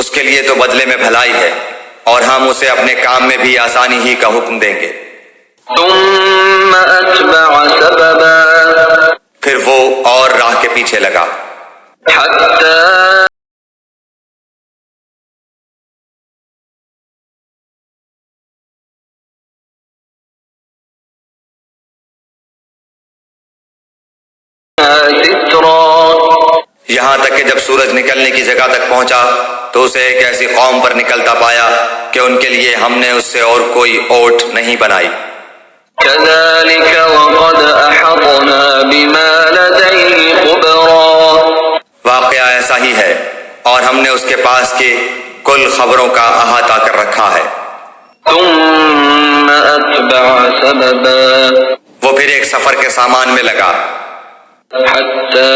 اس کے لیے تو بدلے میں بھلائی ہے، اور ہم اسے اپنے کام میں بھی آسانی ہی کا حکم دیں گے۔ ثم أتبع سببا پھر وہ اور راہ کے پیچھے لگا، حتى یہاں تک کہ جب سورج نکلنے کی جگہ تک پہنچا تو اسے ایک ایسی قوم پر نکلتا پایا کہ ان کے لیے ہم نے اس سے اور کوئی اوٹ نہیں بنائی۔ كذلك وقد أحطنا بما لديه خبرا واقعہ ایسا ہی ہے، اور ہم نے اس کے پاس کی کل خبروں کا احاطہ کر رکھا ہے۔ ثم أتبع سببا وہ پھر ایک سفر کے سامان میں لگا، حتى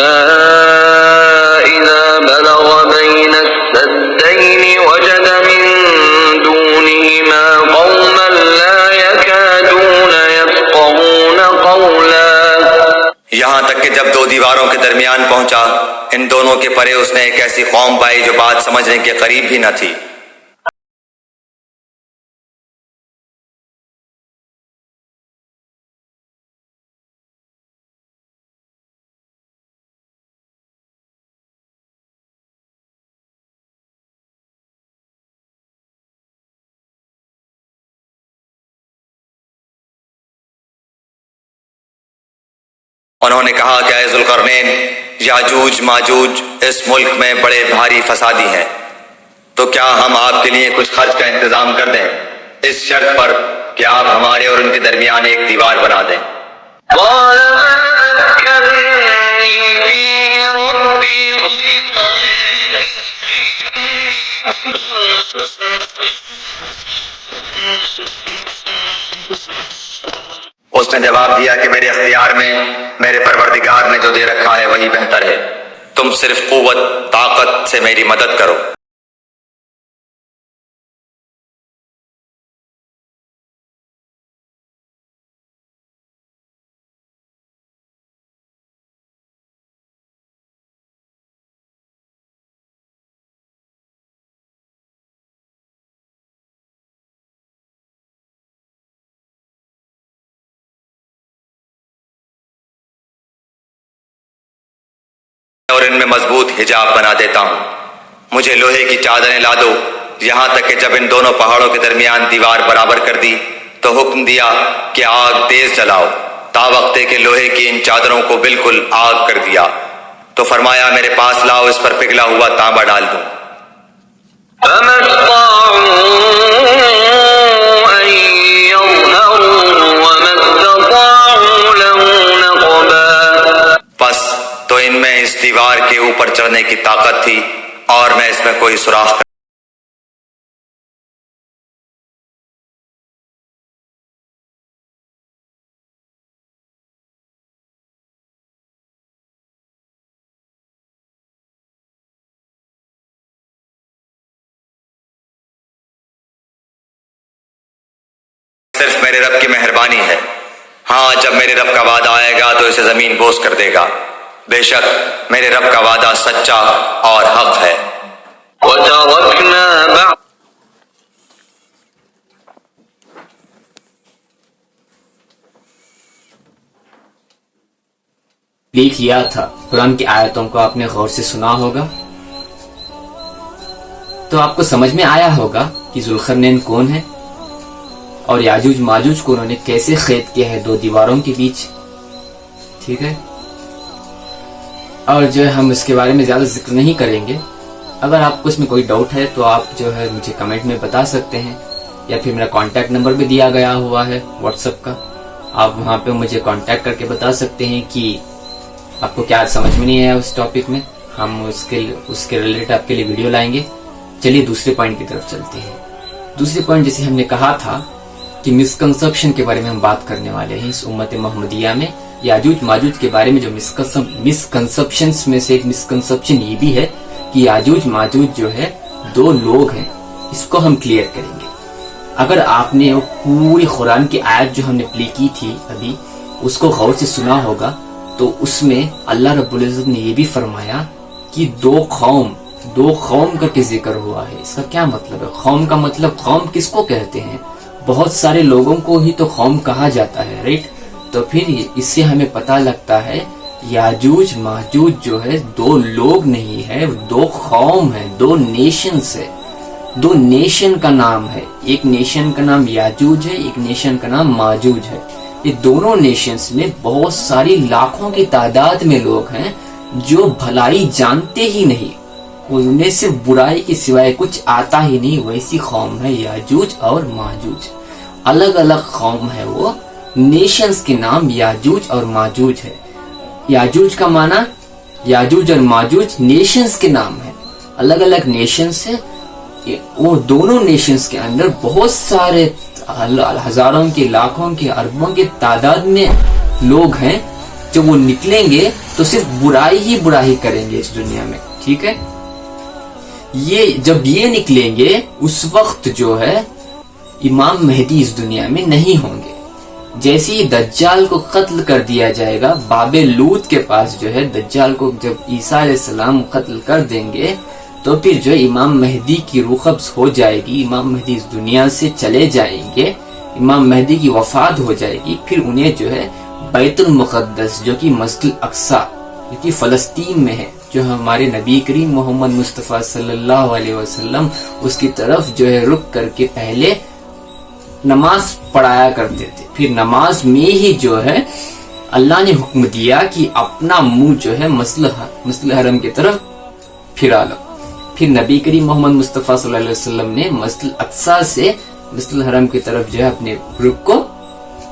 إذا بلغ بين السدين وجد من دونهما قوما لا يكادون يفقهون قولا یہاں تک کہ جب دو دیواروں کے درمیان پہنچا، ان دونوں کے پرے اس نے ایک ایسی قوم پائی جو بات سمجھنے کے قریب بھی نہ تھی۔ انہوں نے کہا کہ اے ذوالقرنین، یاجوج ماجوج اس ملک میں بڑے بھاری فسادی ہیں، تو کیا ہم آپ کے لیے کچھ خرچ کا انتظام کر دیں، اس شرط پر کہ آپ ہمارے اور ان کے درمیان ایک دیوار بنا دیں۔ قال مكنني فيه ربي اس نے جواب دیا کہ میرے اختیار میں میرے پروردگار نے جو دے رکھا ہے وہی بہتر ہے، تم صرف قوت طاقت سے میری مدد کرو۔ اور ان میں مضبوط حجاب بنا دیتا ہوں، مجھے لوہے کی چادریں لا دو، یہاں تک کہ جب ان دونوں پہاڑوں کے درمیان دیوار برابر کر دی تو حکم دیا کہ آگ تیز جلاؤ، تا وقت کہ لوہے کی ان چادروں کو بالکل آگ کر دیا، تو فرمایا میرے پاس لاؤ، اس پر پگھلا ہوا تانبا ڈال دوں۔ فما استطاعوا أن يظهروا وما استطاعوا له نقبا پس تو ان میں اس دیوار کے اوپر چڑھنے کی طاقت تھی، اور میں اس میں کوئی سوراخ صرف میرے رب کی مہربانی ہے۔ ہاں، جب میرے رب کا وعدہ آئے گا تو اسے زمین بوس کر دے گا، بے شک میرے رب کا وعدہ سچا اور حق ہے۔ وتركنا بعض لکھ لیا تھا۔ قرآن کی آیتوں کو آپ نے غور سے سنا ہوگا تو آپ کو سمجھ میں آیا ہوگا کہ ذوالقرنین کون ہے اور یاجوج ماجوج کو انہوں نے کیسے قید کیا ہے دو دیواروں کے بیچ، ٹھیک ہے۔ اور جو ہے ہم اس کے بارے میں زیادہ ذکر نہیں کریں گے۔ اگر آپ کو اس میں کوئی ڈاؤٹ ہے تو آپ جو ہے مجھے کمنٹ میں بتا سکتے ہیں، یا پھر میرا کانٹیکٹ نمبر بھی دیا گیا ہوا ہے واٹس ایپ کا، آپ وہاں پہ مجھے کانٹیکٹ کر کے بتا سکتے ہیں کہ آپ کو کیا سمجھ میں نہیں آیا اس ٹاپک میں، ہم اس کے ریلیٹڈ آپ کے لیے ویڈیو لائیں گے۔ چلیے دوسرے پوائنٹ کی طرف چلتے ہیں۔ دوسرے پوائنٹ جیسے ہم نے کہا تھا کہ مسکنسپشن کے بارے میں ہم بات کرنے والے ہیں اس امت محمدیہ میں۔ یاجوج ماجوج کے بارے میں جو مسکنسپشنز میں سے ایک مسکنسپشن یہ بھی ہے کہ یاجوج ماجوج جو ہے دو لوگ ہیں، اس کو ہم کلیئر کریں گے۔ اگر آپ نے وہ پوری قرآن کی آیت جو ہم نے پلے کی تھی ابھی اس کو غور سے سنا ہوگا تو اس میں اللہ رب العزت نے یہ بھی فرمایا کہ دو قوم دو قوم کا ذکر ہوا ہے. اس کا کیا مطلب ہے؟ قوم کا مطلب قوم کس کو کہتے ہیں؟ بہت سارے لوگوں کو ہی تو قوم کہا جاتا ہے، رائٹ؟ تو پھر اس سے ہمیں پتہ لگتا ہے یاجوج ماجوج جو ہے دو لوگ نہیں ہے، دو قوم ہے، دو نیشنز ہے، دو نیشن کا نام ہے. ایک نیشن کا نام یاجوج ہے، ایک نیشن کا نام ماجوج ہے. یہ دونوں نیشنز میں بہت ساری لاکھوں کی تعداد میں لوگ ہیں جو بھلائی جانتے ہی نہیں، انہیں صرف برائی کے سوائے کچھ آتا ہی نہیں. ویسی قوم ہے یاجوج اور ماجوج. الگ الگ قوم ہے، وہ نیشنز کے نام یاجوج اور ماجوج ہے. یاجوج کا معنی، یاجوج اور ماجوج نیشنز کے نام ہے، الگ الگ نیشنز ہے. وہ دونوں نیشنز کے اندر بہت سارے ہزاروں کے، لاکھوں کے، اربوں کے تعداد میں لوگ ہیں جو وہ نکلیں گے تو صرف برائی ہی برائی کریں گے اس دنیا میں. ٹھیک ہے، یہ جب یہ نکلیں گے اس وقت جو ہے امام مہدی اس دنیا میں نہیں ہوں گے. جیسے ہی دجال کو قتل کر دیا جائے گا، باب لوط کے پاس جو ہے دجال کو جب عیسیٰ علیہ السلام قتل کر دیں گے تو پھر جو ہے امام مہدی کی روح قبض ہو جائے گی، امام مہدی اس دنیا سے چلے جائیں گے، امام مہدی کی وفات ہو جائے گی. پھر انہیں جو ہے بیت المقدس جو کہ مسجد الاقصی جو کہ فلسطین میں ہے، جو ہمارے نبی کریم محمد مصطفیٰ صلی اللہ علیہ وسلم اس کی طرف جو ہے رک کر کے پہلے نماز پڑھایا کرتے تھے. پھر نماز میں ہی جو ہے اللہ نے حکم دیا کہ اپنا منہ جو ہے مسجد حرم کی طرف پھرا لو. پھر نبی کریم محمد مصطفیٰ صلی اللہ علیہ وسلم نے مسجد الاقصی سے مسجد الحرم کی طرف جو ہے اپنے رخ کو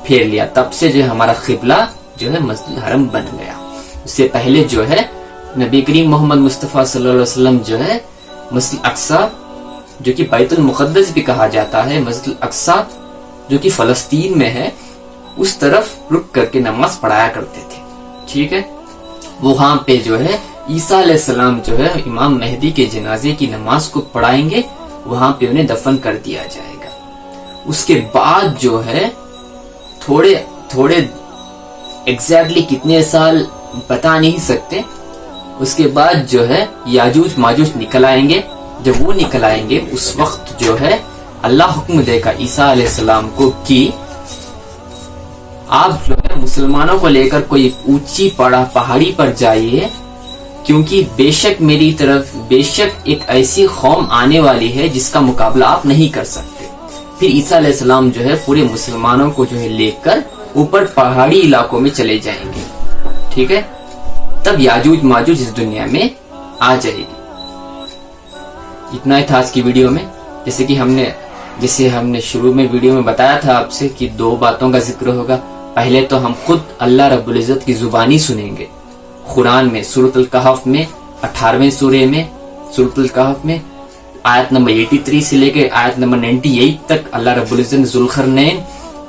پھیر لیا. تب سے جو ہے ہمارا قبلہ جو ہے مسجد الحرم بن گیا. اس سے پہلے جو ہے نبی کریم محمد مصطفیٰ صلی اللہ علیہ وسلم جو ہے مسجد الاقصی جو کہ بیت المقدس بھی کہا جاتا ہے، مسجد الاقصی جو کہ فلسطین میں ہے، اس طرف رک کر کے نماز پڑھایا کرتے تھے. ٹھیک ہے، وہاں پہ جو ہے عیسیٰ علیہ السلام جو ہے امام مہدی کے جنازے کی نماز کو پڑھائیں گے، وہاں پہ انہیں دفن کر دیا جائے گا. اس کے بعد جو ہے تھوڑے ایگزیکٹلی کتنے سال بتا نہیں سکتے، اس کے بعد جو ہے یاجوج ماجوج نکل آئیں گے. جب وہ نکل آئیں گے اس وقت جو ہے اللہ حکم دے گا عیسیٰ علیہ السلام کو کہ آپ جو ہے مسلمانوں کو لے کر کوئی اونچی پہاڑی پر جائیے، کیونکہ بے شک ایک ایسی قوم آنے والی ہے جس کا مقابلہ آپ نہیں کر سکتے. پھر عیسیٰ علیہ السلام جو ہے پورے مسلمانوں کو جو ہے لے کر اوپر پہاڑی علاقوں میں چلے جائیں گے. ٹھیک ہے، تب یاجوج ماجوج اس دنیا میں آ جائے گی. اتنا ہی تھا آج کی ویڈیو میں. جیسے ہم نے شروع میں ویڈیو میں بتایا تھا آپ سے کہ دو باتوں کا ذکر ہوگا. پہلے تو ہم خود اللہ رب العزت کی زبانی سنیں گے. قرآن میں سورۃ الکہف میں 18ویں سورے میں سورۃ الکہف میں آیت نمبر 83 سے لے کے آیت نمبر 98 تک اللہ رب العزت نے ذوالقرنین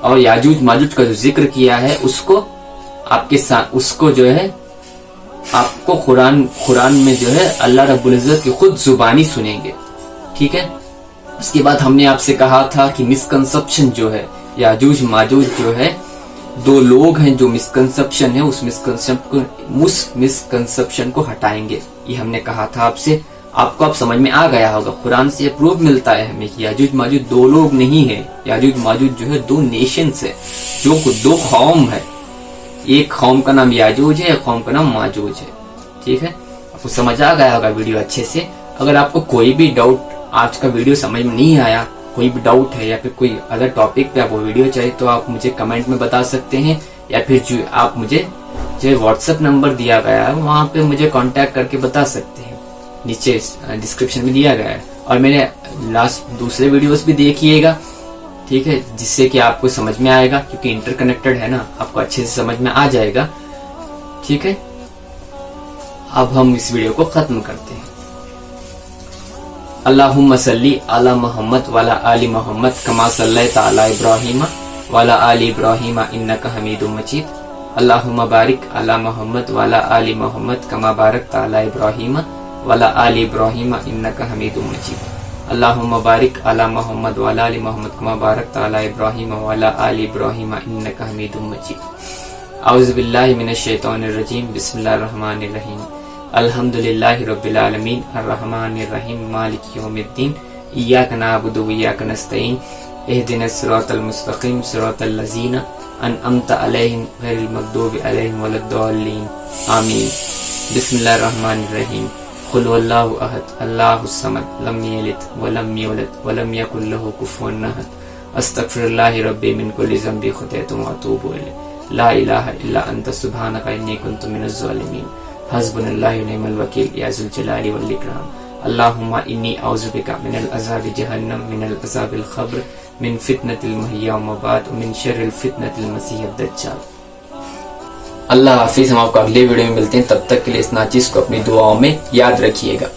اور یاجوج ماجوج کا جو ذکر کیا ہے اس کو آپ کے ساتھ، اس کو جو ہے آپ کو قرآن میں جو ہے اللہ رب العزت کی خود زبانی سنیں گے. ٹھیک ہے، اس کے بعد ہم نے آپ سے کہا تھا کہ مسکنسپشن جو ہے یاجوج ماجوج جو ہے دو لوگ ہیں، جو مسکنسپشن ہے اس مسکنسپشن کو ہٹائیں گے. یہ ہم نے کہا تھا آپ سے. آپ کو اب سمجھ میں آ گیا ہوگا. قرآن سے پروف ملتا ہے ہمیں کہ یاجوج ماجوج دو لوگ نہیں ہیں. یاجوج ماجوج جو ہے دو نیشنز ہے، جو دو قوم ہے. ایک قوم کا نام یاجوج ہے، ایک قوم کا نام ماجوج ہے. ٹھیک ہے، آپ کو سمجھ آ گیا ہوگا ویڈیو اچھے سے. اگر آپ کو کوئی بھی ڈاؤٹ آج کا ویڈیو سمجھ میں نہیں آیا، کوئی بھی ڈاؤٹ ہے یا پھر کوئی ادر ٹاپک پہ آپ کو ویڈیو چاہیے تو آپ مجھے کمنٹ میں بتا سکتے ہیں، یا پھر جو آپ مجھے جو واٹس ایپ نمبر دیا گیا ہے وہاں پہ مجھے کانٹیکٹ کر کے بتا سکتے ہیں. نیچے ڈسکرپشن میں دیا گیا ہے. اور میرے دوسرے ویڈیوز بھی دیکھیے گا. ٹھیک ہے، جس سے کہ آپ کو سمجھ میں آئے گا، کیونکہ انٹر کنیکٹڈ ہے نا، آپ کو اچھے سے سمجھ میں آ جائے گا. ٹھیک ہے، اب ہم اس ویڈیو کو ختم کرتے ہیں. اللہم صلی علی محمد وعلی آل محمد کما صلیت علی ابراہیم وعلی آل ابراہیم انک حمید مجید. اللہم بارک علی محمد وعلی آل محمد کما بارکت علی ابراہیم وعلی آل ابراہیم انک حمید مجید. اللہم بارک علی محمد وعلی آل محمد کما بارکت علی ابراہیم وعلی آل ابراہیم انک حمید مجید. اعوذ باللہ من الشیطان الرجیم. بسم اللہ الرحمن الرحیم. الحمدللہ رب العالمین الرحمن الرحیم مالک یوم الدین ایاک نعبد و ایاک نستعین اہدنا الصراط المستقیم صراط الذین انعمت علیہم غیر المغضوب علیہم ولا الضالین آمین۔ بسم اللہ الرحمن الرحیم۔ قل واللہ احد اللہ الصمد لم یلد ولم یولد ولم یکن لہ کفوا احد استغفر اللہ ربی من کل ذنب خطیت واتوب الیہ لا الہ الا انت سبحانک انی کنت من الظالمین حسبنا اللہ ونعم الوکیل یا ذو الجلال والاکرام اللہم انی اعوذ بک من العذاب جہنم من العذاب القبر من فتنة المحیا وممات ومن شر الفتنة المسیح الدجال۔ اللہ حافظ، ہم آپ کو اگلے ویڈیو میں ملتے ہیں، تب تک کے لیے اس ناچیز کو اپنی دعاؤں میں یاد رکھیے گا۔